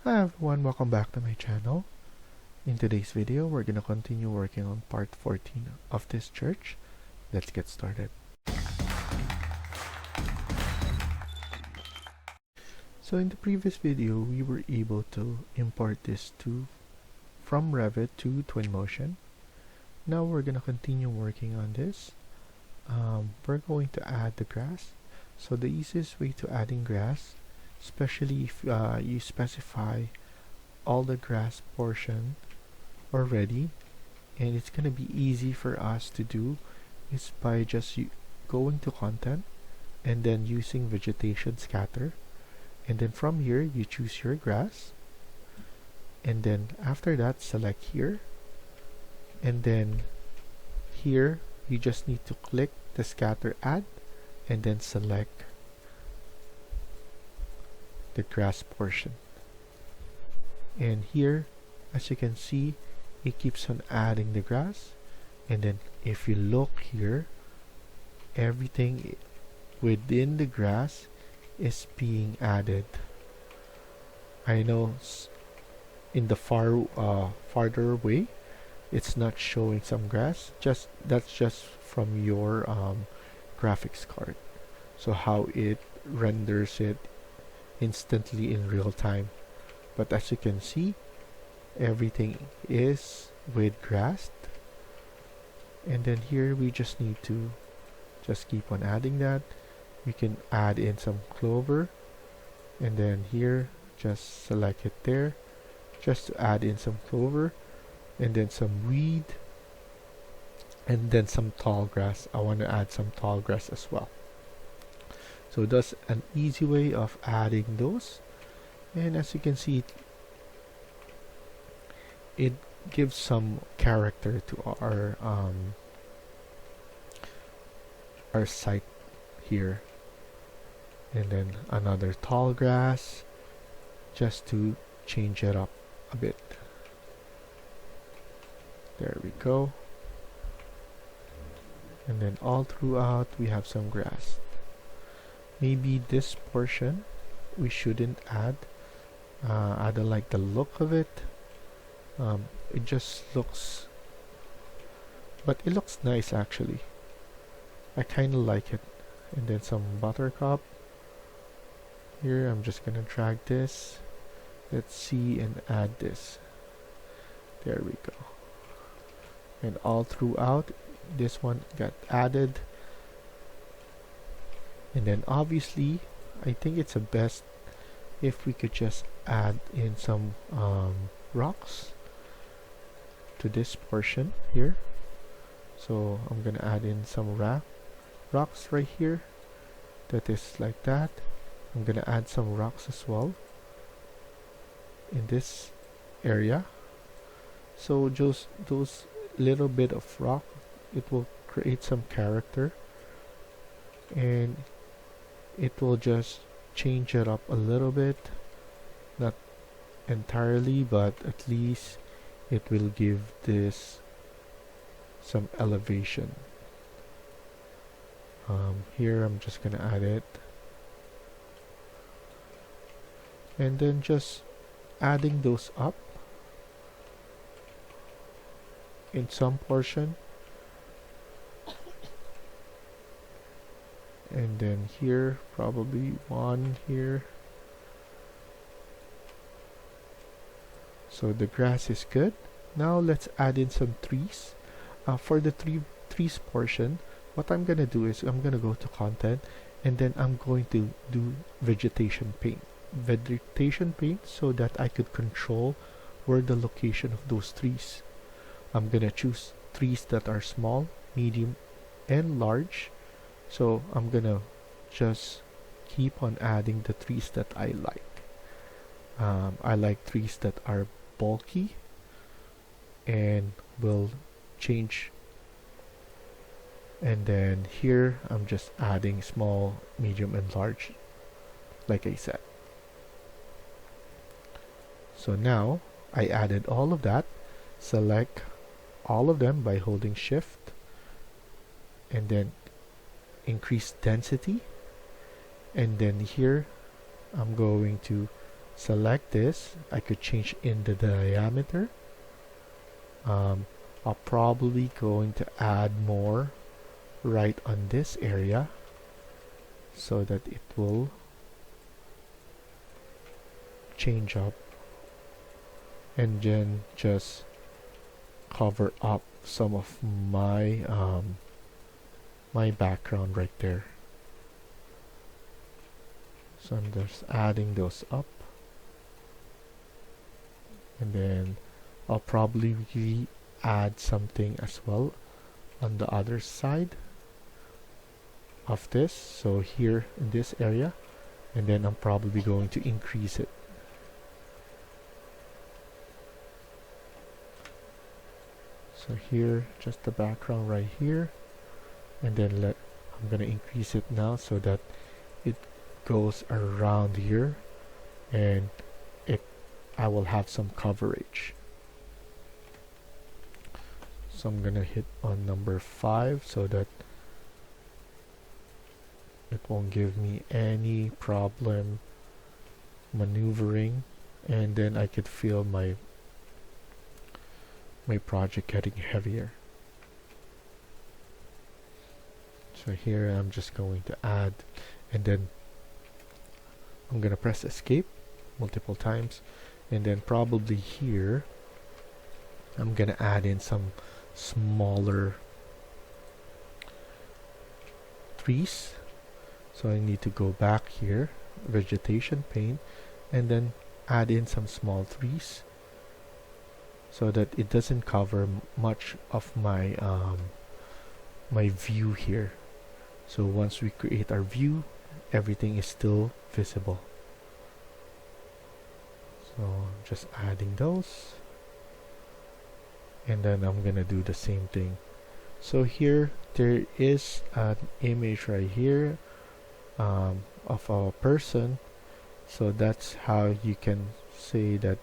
Hi everyone, welcome back to my channel. In today's video, we're gonna continue working on part 14 of this church. Let's get started. So in the previous video, we were able to import this from Revit to Twinmotion. Now we're gonna continue working on this. We're going to add the grass. So the easiest way to adding grass, especially if you specify all the grass portion already, and it's gonna be easy for us to do, is by just going to content and then using vegetation scatter, and then from here you choose your grass, and then after that select here, and then here you just need to click the scatter add and then select the grass portion. And here, as you can see, it keeps on adding the grass, and then if you look here, everything within the grass is being added. I know in the farther away it's not showing some grass, that's just from your graphics card, so how it renders it instantly in real time. But as you can see, everything is with grass, and then here we just need to just keep on adding that. We can add in some clover, and then here just select it there just to add in some clover, and then some weed, and then some tall grass. I want to add some tall grass as well. So that's an easy way of adding those. And as you can see, it gives some character to our site here. And then another tall grass just to change it up a bit. There we go. And then all throughout we have some grass. Maybe this portion we shouldn't add. I don't like the look of it. It just looks, but it looks nice actually. I kind of like it. And then some buttercup. Here I'm just gonna drag this. Let's see, and add this. There we go. And all throughout this one got added. And then obviously I think it's the best if we could just add in some rocks to this portion here. So I'm gonna add in some rocks right here. That is like that. I'm gonna add some rocks as well in this area. So just those little bit of rock, it will create some character, and it will just change it up a little bit, not entirely, but at least it will give this some elevation. Here I'm just gonna add it, and then just adding those up in some portion, and then here probably one here. So the grass is good. Now let's add in some trees. For the trees portion, what I'm gonna do is I'm gonna go to content, and then I'm going to do vegetation paint so that I could control where the location of those trees. I'm gonna choose trees that are small, medium, and large. So I'm gonna just keep on adding the trees that I like. I like trees that are bulky and will change. And then here I'm just adding small, medium, and large, like I said. So now I added all of that. Select all of them by holding shift, and then increase density, and then here I'm going to select this. I could change in the diameter. I'll probably going to add more right on this area so that it will change up, and then just cover up some of my my background right there. So I'm just adding those up, and then I'll probably add something as well on the other side of this, so here in this area, and then I'm probably going to increase it. So here, just the background right here, and then I'm gonna increase it now so that it goes around here, and I will have some coverage. So I'm gonna hit on number 5 so that it won't give me any problem maneuvering, and then I could feel my project getting heavier. So here I'm just going to add, and then I'm gonna press escape multiple times, and then probably here I'm gonna add in some smaller trees. So I need to go back here, vegetation pane, and then add in some small trees so that it doesn't cover much of my my view here. So once we create our view, everything is still visible. So I'm just adding those, and then I'm gonna do the same thing. So here there is an image right here of a person, so that's how you can say that,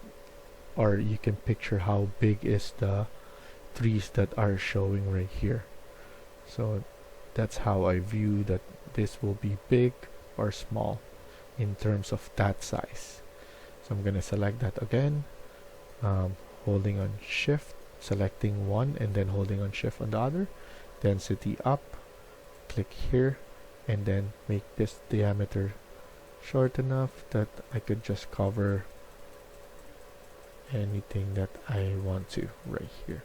or you can picture how big is the trees that are showing right here. So that's how I view that this will be big or small in terms of that size. So I'm gonna select that again, holding on shift, selecting one, and then holding on shift on the other, density up, click here, and then make this diameter short enough that I could just cover anything that I want to right here.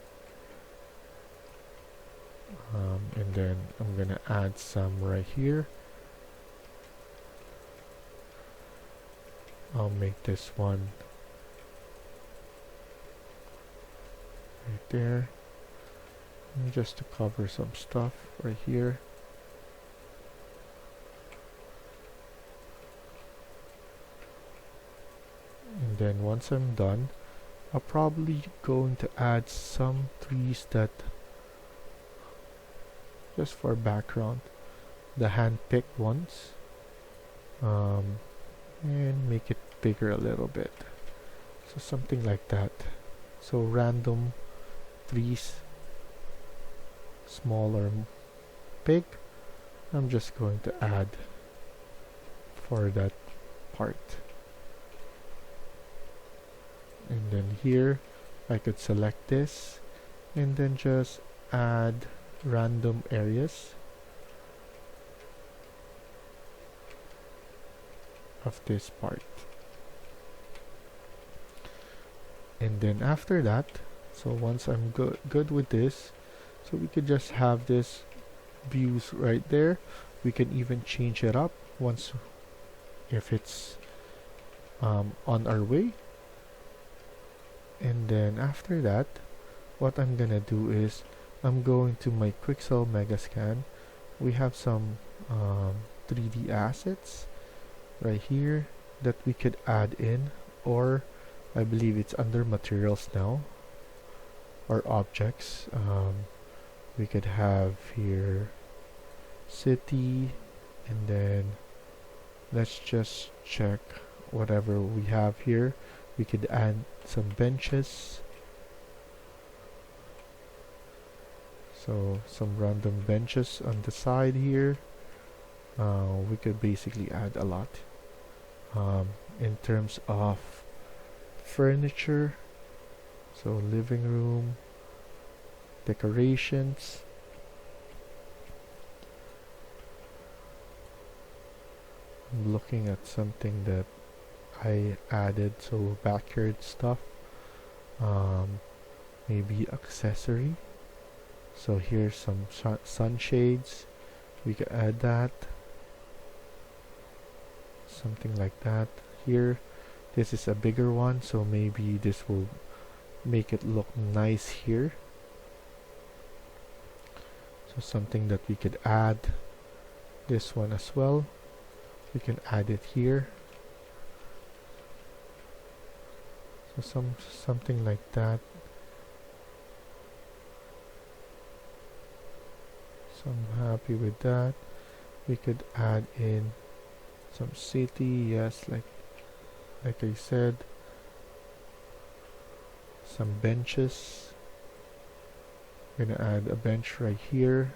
And then I'm gonna add some right here. I'll make this one right there, and just to cover some stuff right here. And then once I'm done, I'm probably going to add some trees that just for background, the hand-picked ones, and make it bigger a little bit, so something like that. So random trees, small or big, I'm just going to add for that part. And then here I could select this and then just add random areas of this part. And then after that, so once I'm good with this, so we could just have this views right there. We can even change it up once if it's on our way. And then after that, what I'm gonna do is I'm going to my Quixel Megascan. We have some 3D assets right here that we could add in, or I believe it's under materials now, or objects. We could have here city, and then let's just check whatever we have here. We could add some benches, so some random benches on the side here. We could basically add a lot. in terms of furniture, so living room, decorations. I'm looking at something that I added, so backyard stuff, maybe accessory. So here's some sunshades, we can add that, something like that. Here, this is a bigger one, so maybe this will make it look nice here. So something that we could add. This one as well, we can add it here. So something like that. So I'm happy with that. We could add in some city, yes, like I said, some benches. I'm gonna add a bench right here.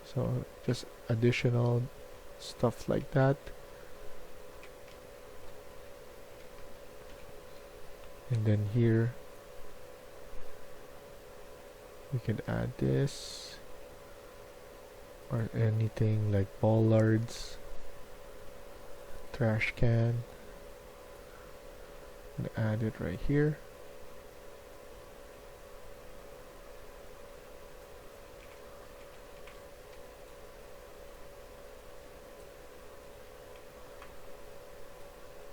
So just additional stuff like that. And then here we can add this, or anything like bollards, trash can, and add it right here.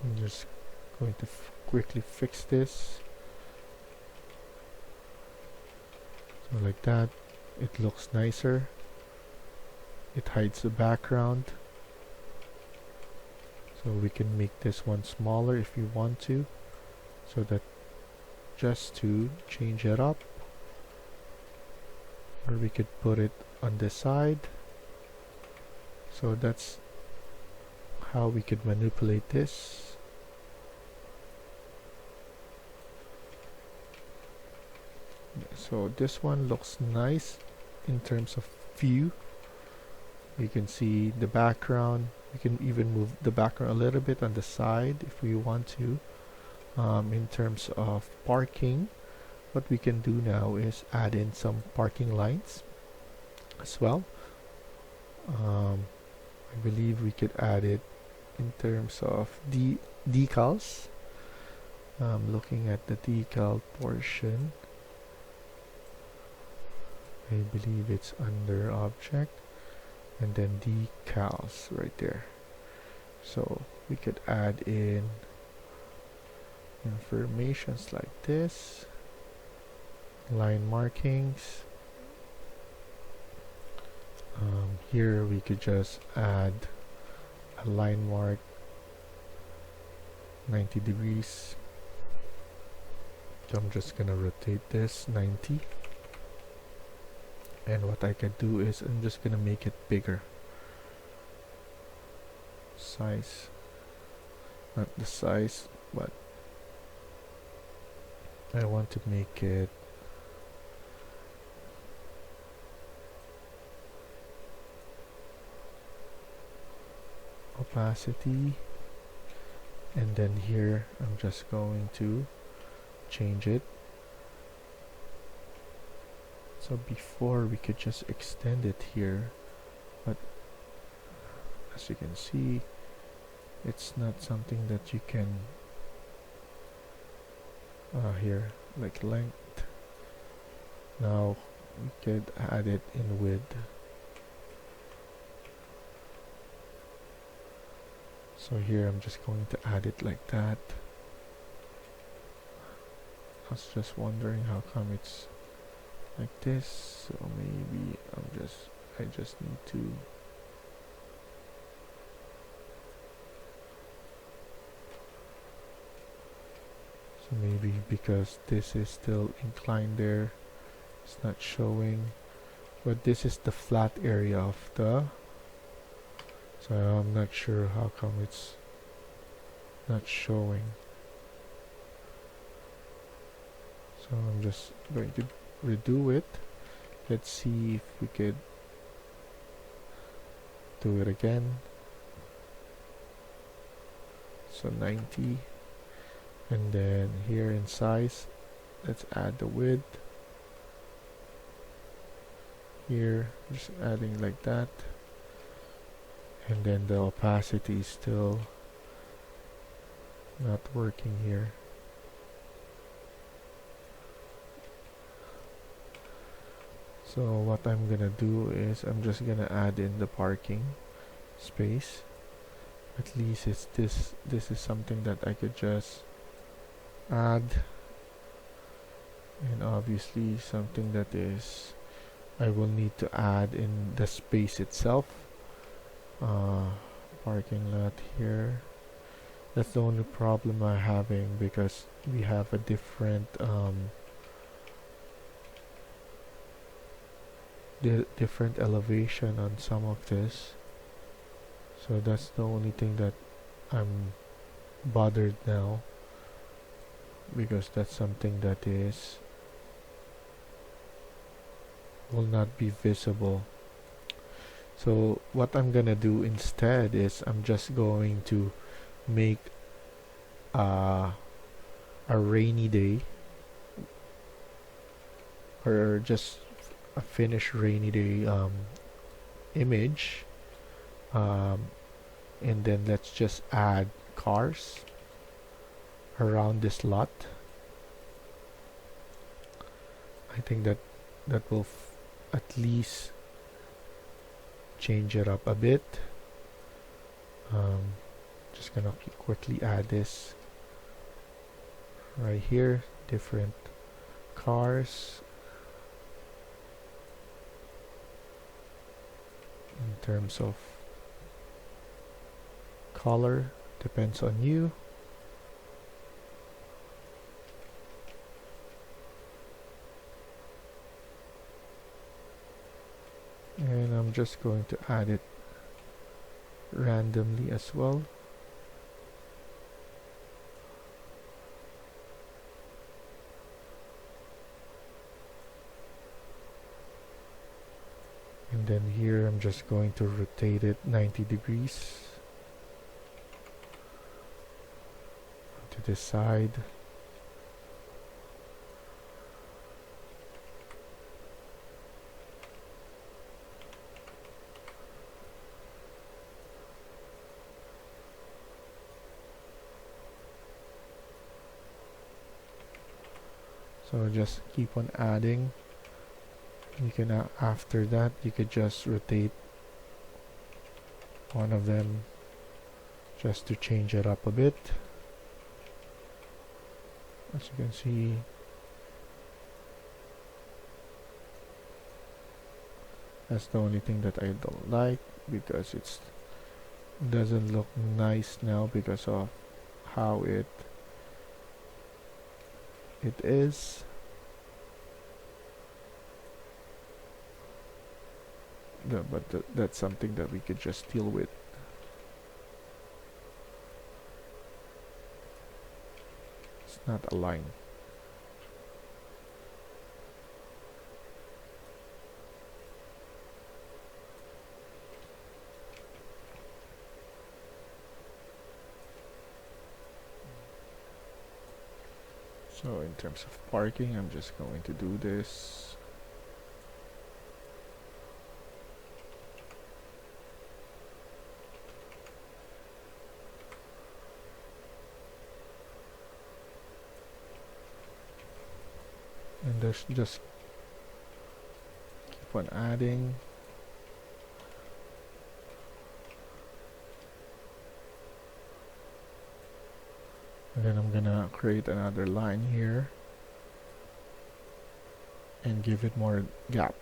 I'm just going to quickly fix this. So like that, it looks nicer. It hides the background. So we can make this one smaller if you want to, so that just to change it up. Or we could put it on the side. So that's how we could manipulate this. So this one looks nice in terms of view. You can see the background. We can even move the background a little bit on the side if we want to. In terms of parking, what we can do now is add in some parking lines as well. I believe we could add it in terms of decals. Looking at the decal portion, I believe it's under object and then decals right there. So we could add in informations like this, line markings. Here we could just add a line mark 90 degrees. So I'm just gonna rotate this 90. And what I can do is I'm just gonna make it bigger. Size, not the size, but I want to make it opacity, and then here I'm just going to change it. So before we could just extend it here, but as you can see, it's not something that you can here, like length. Now we could add it in width. So here I'm just going to add it like that. I was just wondering how come it's like this. So maybe I just need to so maybe because this is still inclined there, it's not showing, but this is the flat area of the, so I'm not sure how come it's not showing. So I'm just going to redo it. Let's see if we could do it again. So 90. And then here in size, let's add the width. Here, just adding like that. And then the opacity is still not working here. So what I'm gonna do is I'm just gonna add in the parking space. At least it's this is something that I could just add, and obviously something that is I will need to add in the space itself. Parking lot here. That's the only problem I'm having, because we have a different different elevation on some of this. So that's the only thing that I'm bothered now, because that's something that is will not be visible. So what I'm gonna do instead is I'm just going to make a rainy day, or just a finished rainy day image, and then let's just add cars around this lot. I think that will at least change it up a bit. Just gonna quickly add this right here, different cars. In terms of color, depends on you. And I'm just going to add it randomly as well. And then here I'm just going to rotate it 90 degrees to this side. So just keep on adding. You can after that you could just rotate one of them just to change it up a bit. As you can see, that's the only thing that I don't like, because it doesn't look nice now because of how it is. No, but that's something that we could just deal with. It's not aligned. So in terms of parking, I'm just going to do this. And there's just keep on adding. And then I'm gonna create another line here and give it more gap.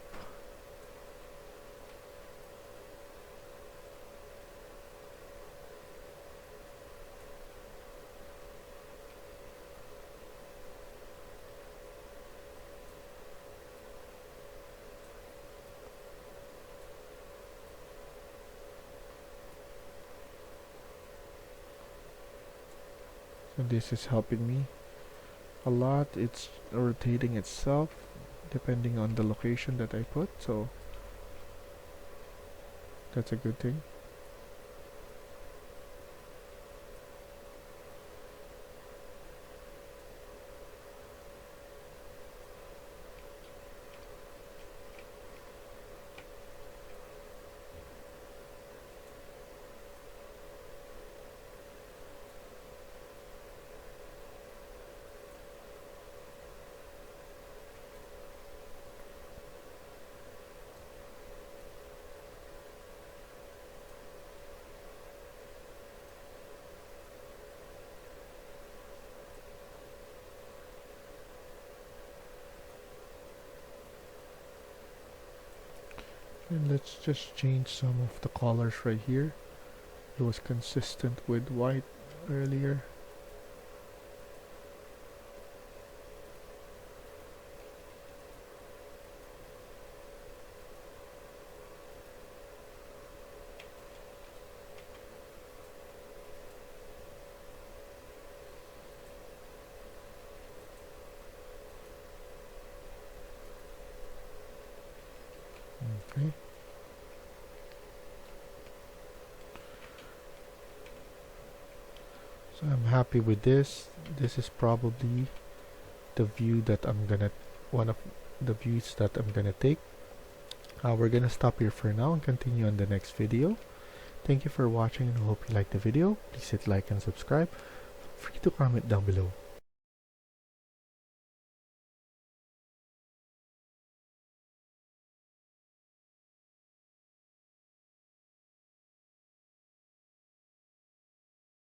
So this is helping me a lot. It's rotating itself depending on the location that I put, so That's a good thing. And let's just change some of the colors right here. It was consistent with white earlier. Okay. So I'm happy with this. This is probably the view that one of the views that I'm gonna take. We're gonna stop here for now and continue on the next video. Thank you for watching and I hope you liked the video. Please hit like and subscribe. Feel free to comment down below.